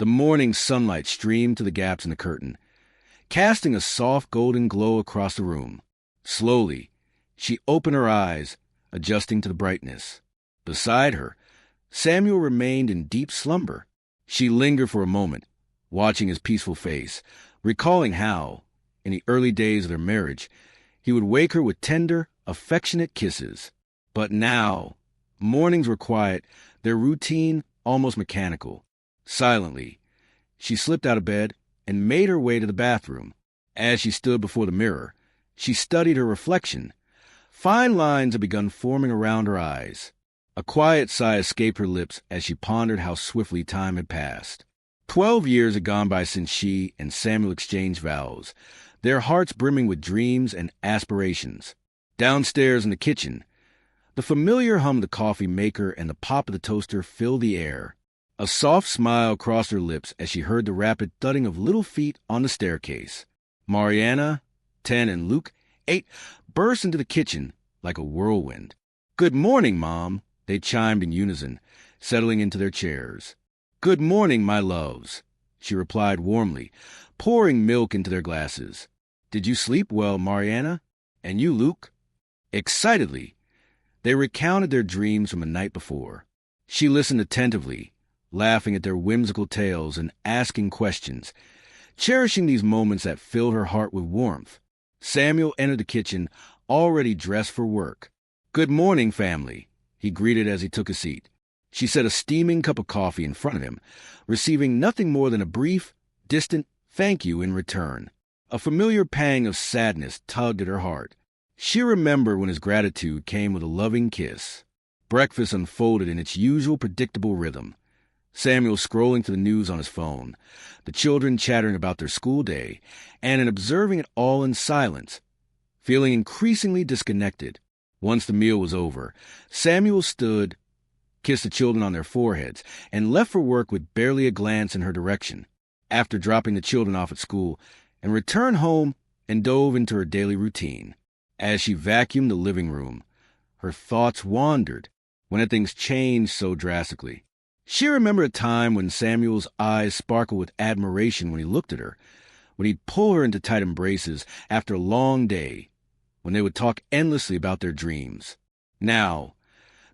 The morning sunlight streamed through the gaps in the curtain, casting a soft golden glow across the room. Slowly, she opened her eyes, adjusting to the brightness. Beside her, Samuel remained in deep slumber. She lingered for a moment, watching his peaceful face, recalling how, in the early days of their marriage, he would wake her with tender, affectionate kisses. But now, mornings were quiet, their routine almost mechanical. Silently, she slipped out of bed and made her way to the bathroom. As she stood before the mirror, she studied her reflection. Fine lines had begun forming around her eyes. A quiet sigh escaped her lips as she pondered how swiftly time had passed. 12 years had gone by since she and Samuel exchanged vows, their hearts brimming with dreams and aspirations. Downstairs in the kitchen, the familiar hum of the coffee maker and the pop of the toaster filled the air. A soft smile crossed her lips as she heard the rapid thudding of little feet on the staircase. Mariana, 10, and Luke, 8, burst into the kitchen like a whirlwind. "Good morning, Mom," they chimed in unison, settling into their chairs. "Good morning, my loves," she replied warmly, pouring milk into their glasses. "Did you sleep well, Mariana? And you, Luke?" Excitedly, they recounted their dreams from the night before. She listened attentively, laughing at their whimsical tales and asking questions, cherishing these moments that filled her heart with warmth. Samuel entered the kitchen, already dressed for work. "Good morning, family," he greeted as he took a seat. She set a steaming cup of coffee in front of him, receiving nothing more than a brief, distant thank you in return. A familiar pang of sadness tugged at her heart. She remembered when his gratitude came with a loving kiss. Breakfast unfolded in its usual predictable rhythm. Samuel scrolling through the news on his phone, the children chattering about their school day, and observing it all in silence, feeling increasingly disconnected. Once the meal was over, Samuel stood, kissed the children on their foreheads, and left for work with barely a glance in her direction. After dropping the children off at school, and returned home and dove into her daily routine. As she vacuumed the living room, her thoughts wandered. When had things changed so drastically? She remembered a time when Samuel's eyes sparkled with admiration when he looked at her, when he'd pull her into tight embraces after a long day, when they would talk endlessly about their dreams. Now,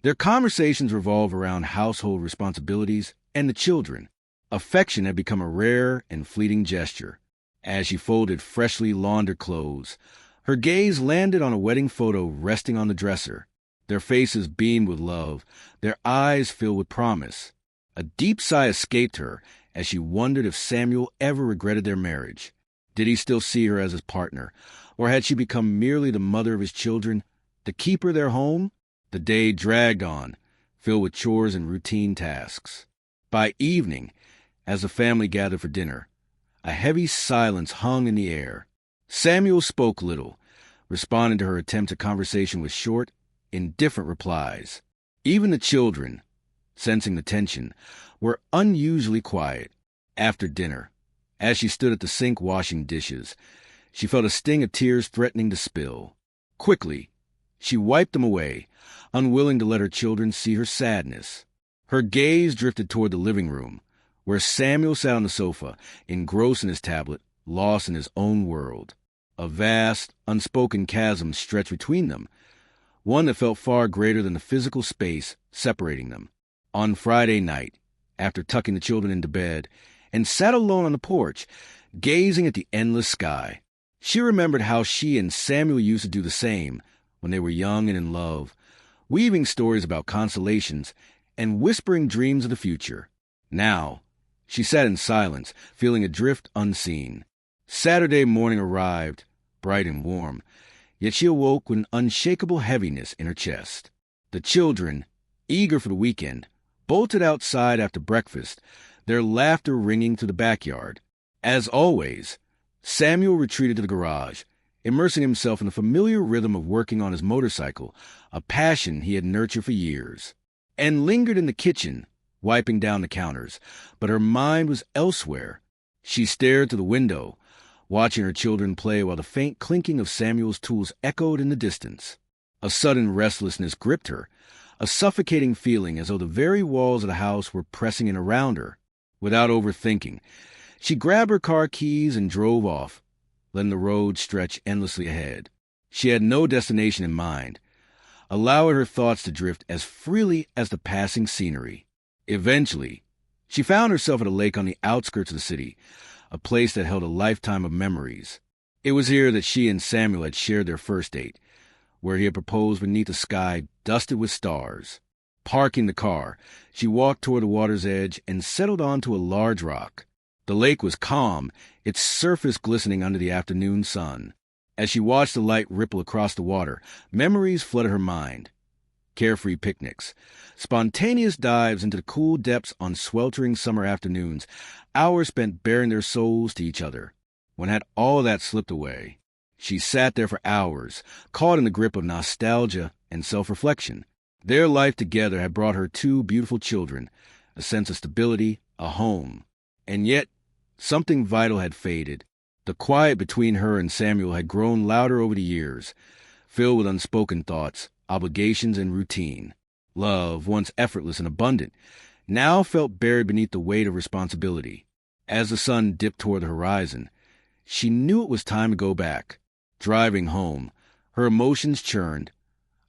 their conversations revolved around household responsibilities and the children. Affection had become a rare and fleeting gesture. As she folded freshly laundered clothes, her gaze landed on a wedding photo resting on the dresser. Their faces beamed with love, their eyes filled with promise. A deep sigh escaped her as she wondered if Samuel ever regretted their marriage. Did he still see her as his partner, or had she become merely the mother of his children, the keeper of their home? The day dragged on, filled with chores and routine tasks. By evening, as the family gathered for dinner, a heavy silence hung in the air. Samuel spoke little, responding to her attempts at conversation with short, indifferent replies. Even the children, sensing the tension, were unusually quiet. After dinner, as she stood at the sink washing dishes, she felt a sting of tears threatening to spill. Quickly, she wiped them away, unwilling to let her children see her sadness. Her gaze drifted toward the living room, where Samuel sat on the sofa, engrossed in his tablet, lost in his own world. A vast, unspoken chasm stretched between them, one that felt far greater than the physical space separating them. On Friday night, after tucking the children into bed, and sat alone on the porch, gazing at the endless sky, she remembered how she and Samuel used to do the same when they were young and in love, weaving stories about constellations and whispering dreams of the future. Now, she sat in silence, feeling adrift unseen. Saturday morning arrived, bright and warm, yet she awoke with an unshakable heaviness in her chest. The children, eager for the weekend, bolted outside after breakfast, their laughter ringing through the backyard. As always, Samuel retreated to the garage, immersing himself in the familiar rhythm of working on his motorcycle, a passion he had nurtured for years, and lingered in the kitchen, wiping down the counters, but her mind was elsewhere. She stared through the window, watching her children play while the faint clinking of Samuel's tools echoed in the distance. A sudden restlessness gripped her, a suffocating feeling as though the very walls of the house were pressing in around her. Without overthinking, she grabbed her car keys and drove off, letting the road stretch endlessly ahead. She had no destination in mind, allowing her thoughts to drift as freely as the passing scenery. Eventually, she found herself at a lake on the outskirts of the city, a place that held a lifetime of memories. It was here that she and Samuel had shared their first date, where he had proposed beneath a sky dusted with stars. Parking the car, she walked toward the water's edge and settled onto a large rock. The lake was calm, its surface glistening under the afternoon sun. As she watched the light ripple across the water, memories flooded her mind. Carefree picnics, spontaneous dives into the cool depths on sweltering summer afternoons, hours spent baring their souls to each other. When had all that slipped away? She sat there for hours, caught in the grip of nostalgia and self-reflection. Their life together had brought her two beautiful children, a sense of stability, a home. And yet, something vital had faded. The quiet between her and Samuel had grown louder over the years, filled with unspoken thoughts, obligations, and routine. Love, once effortless and abundant, now felt buried beneath the weight of responsibility. As the sun dipped toward the horizon, she knew it was time to go back. Driving home, her emotions churned.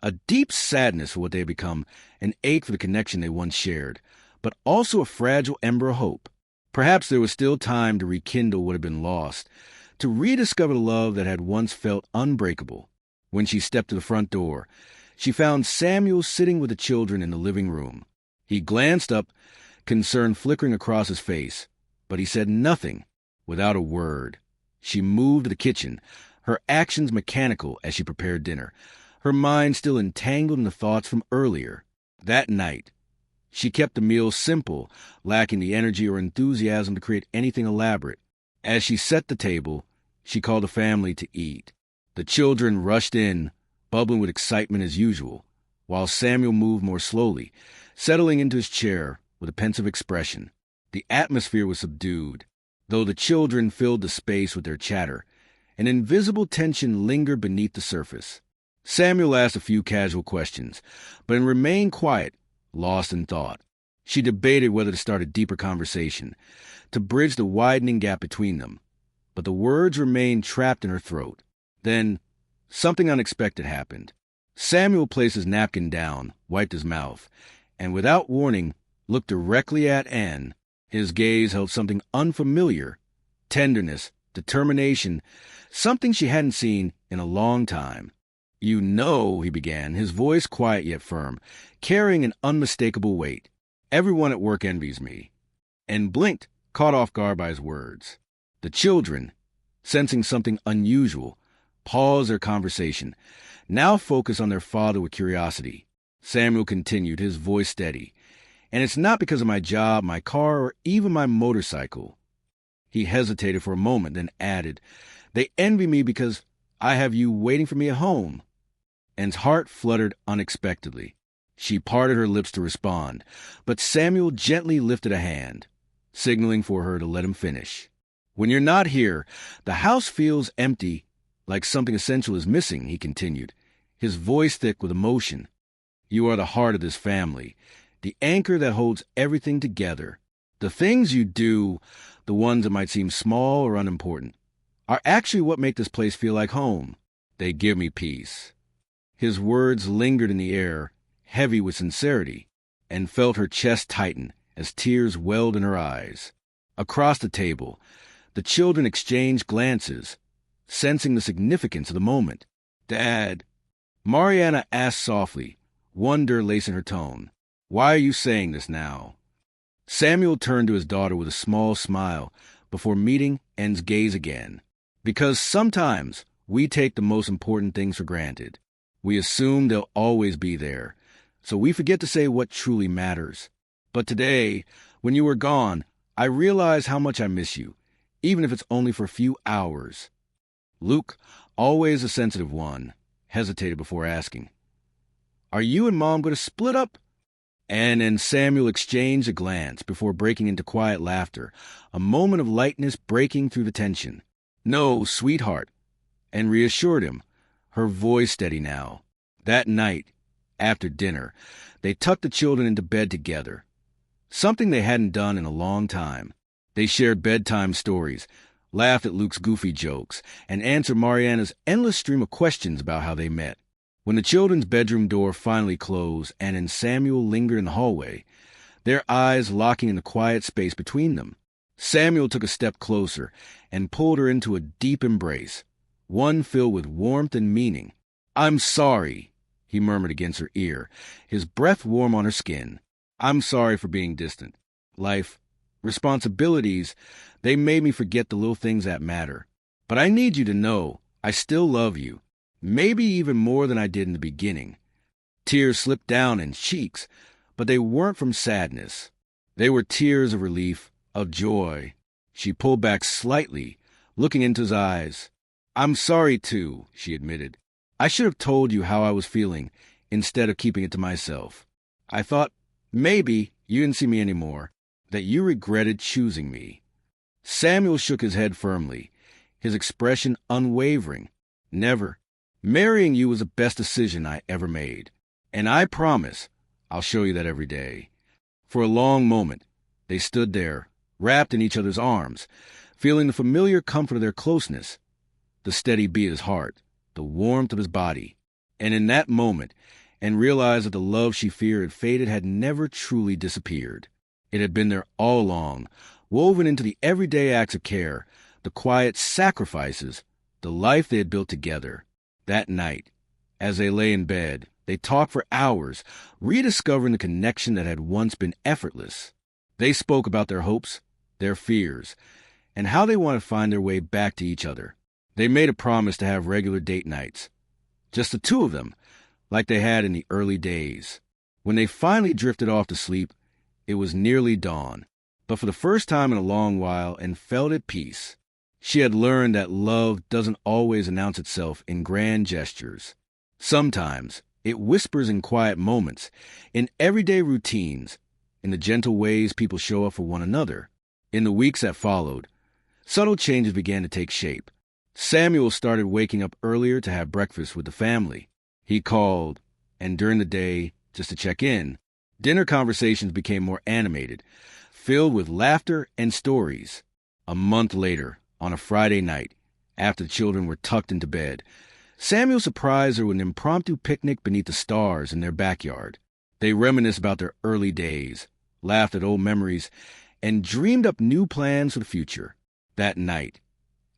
A deep sadness for what they had become, an ache for the connection they once shared, but also a fragile ember of hope. Perhaps there was still time to rekindle what had been lost, to rediscover the love that had once felt unbreakable. When she stepped to the front door, she found Samuel sitting with the children in the living room. He glanced up, concern flickering across his face, but he said nothing, without a word. She moved to the kitchen, her actions mechanical as she prepared dinner, her mind still entangled in the thoughts from earlier. That night, she kept the meal simple, lacking the energy or enthusiasm to create anything elaborate. As she set the table, she called the family to eat. The children rushed in, bubbling with excitement as usual, while Samuel moved more slowly, settling into his chair with a pensive expression. The atmosphere was subdued. Though the children filled the space with their chatter, an invisible tension lingered beneath the surface. Samuel asked a few casual questions, but remained quiet, lost in thought. She debated whether to start a deeper conversation, to bridge the widening gap between them, but the words remained trapped in her throat. Then, something unexpected happened. Samuel placed his napkin down, wiped his mouth, and without warning, looked directly at Anne. His gaze held something unfamiliar, tenderness, determination, something she hadn't seen in a long time. "You know," he began, his voice quiet yet firm, carrying an unmistakable weight. "Everyone at work envies me," and blinked, caught off guard by his words. The children, sensing something unusual, paused their conversation, now focused on their father with curiosity. Samuel continued, his voice steady. "And it's not because of my job, my car, or even my motorcycle." He hesitated for a moment, then added, "They envy me because I have you waiting for me at home." Anne's heart fluttered unexpectedly. She parted her lips to respond, but Samuel gently lifted a hand, signaling for her to let him finish. "When you're not here, the house feels empty, like something essential is missing," he continued, his voice thick with emotion. "You are the heart of this family, the anchor that holds everything together. The things you do, the ones that might seem small or unimportant, are actually what make this place feel like home. They give me peace." His words lingered in the air, heavy with sincerity, and felt her chest tighten as tears welled in her eyes. Across the table, the children exchanged glances, sensing the significance of the moment. "Dad," Mariana asked softly, wonder lacing her tone, "why are you saying this now?" Samuel turned to his daughter with a small smile before meeting Anne's gaze again. "Because sometimes we take the most important things for granted. We assume they'll always be there, so we forget to say what truly matters. But today, when you were gone, I realized how much I miss you, even if it's only for a few hours." Luke, always a sensitive one, hesitated before asking, "Are you and Mom going to split up?" Anne and Samuel exchanged a glance before breaking into quiet laughter, a moment of lightness breaking through the tension. "No, sweetheart," Anne reassured him, her voice steady now. That night, after dinner, they tucked the children into bed together. something they hadn't done in a long time. They shared bedtime stories, laughed at Luke's goofy jokes, and answered Mariana's endless stream of questions about how they met. When the children's bedroom door finally closed and Samuel lingered in the hallway, their eyes locking in the quiet space between them, Samuel took a step closer and pulled her into a deep embrace, one filled with warmth and meaning. "I'm sorry," he murmured against her ear, his breath warm on her skin. "I'm sorry for being distant. Life, responsibilities, they made me forget the little things that matter. But I need you to know I still love you, maybe even more than I did in the beginning." Tears slipped down his cheeks, but they weren't from sadness. They were tears of relief, of joy. She pulled back slightly, looking into his eyes. "I'm sorry, too," she admitted. "I should have told you how I was feeling instead of keeping it to myself. I thought maybe you didn't see me anymore, that you regretted choosing me." Samuel shook his head firmly, his expression unwavering. "Never. Marrying you was the best decision I ever made. And I promise I'll show you that every day." For a long moment, they stood there, wrapped in each other's arms, feeling the familiar comfort of their closeness, the steady beat of his heart, the warmth of his body. And in that moment, and realized that the love she feared had faded had never truly disappeared. It had been there all along, woven into the everyday acts of care, the quiet sacrifices, the life they had built together. That night, as they lay in bed, they talked for hours, rediscovering the connection that had once been effortless. They spoke about their hopes, their fears, and how they wanted to find their way back to each other. They made a promise to have regular date nights, just the two of them, like they had in the early days. When they finally drifted off to sleep, it was nearly dawn, but for the first time in a long while, and felt at peace. She had learned that love doesn't always announce itself in grand gestures. Sometimes it whispers in quiet moments, in everyday routines, in the gentle ways people show up for one another. In the weeks that followed, subtle changes began to take shape. Samuel started waking up earlier to have breakfast with the family. He called, and during the day, just to check in, dinner conversations became more animated, filled with laughter and stories. A month later, on a Friday night, after the children were tucked into bed, Samuel surprised her with an impromptu picnic beneath the stars in their backyard. They reminisced about their early days, laughed at old memories, and dreamed up new plans for the future. That night,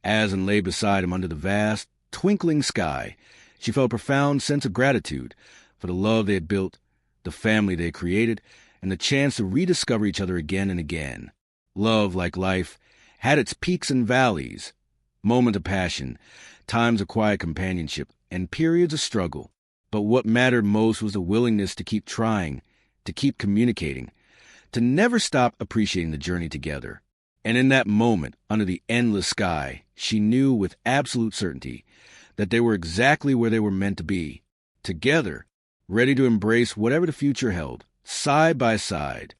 Aslan lay beside him under the vast, twinkling sky. She felt a profound sense of gratitude for the love they had built, the family they had created, and the chance to rediscover each other again and again. Love, like life, had its peaks and valleys, moments of passion, times of quiet companionship, and periods of struggle. But what mattered most was the willingness to keep trying, to keep communicating, to never stop appreciating the journey together. And in that moment, under the endless sky, she knew with absolute certainty that they were exactly where they were meant to be, together, ready to embrace whatever the future held, side by side.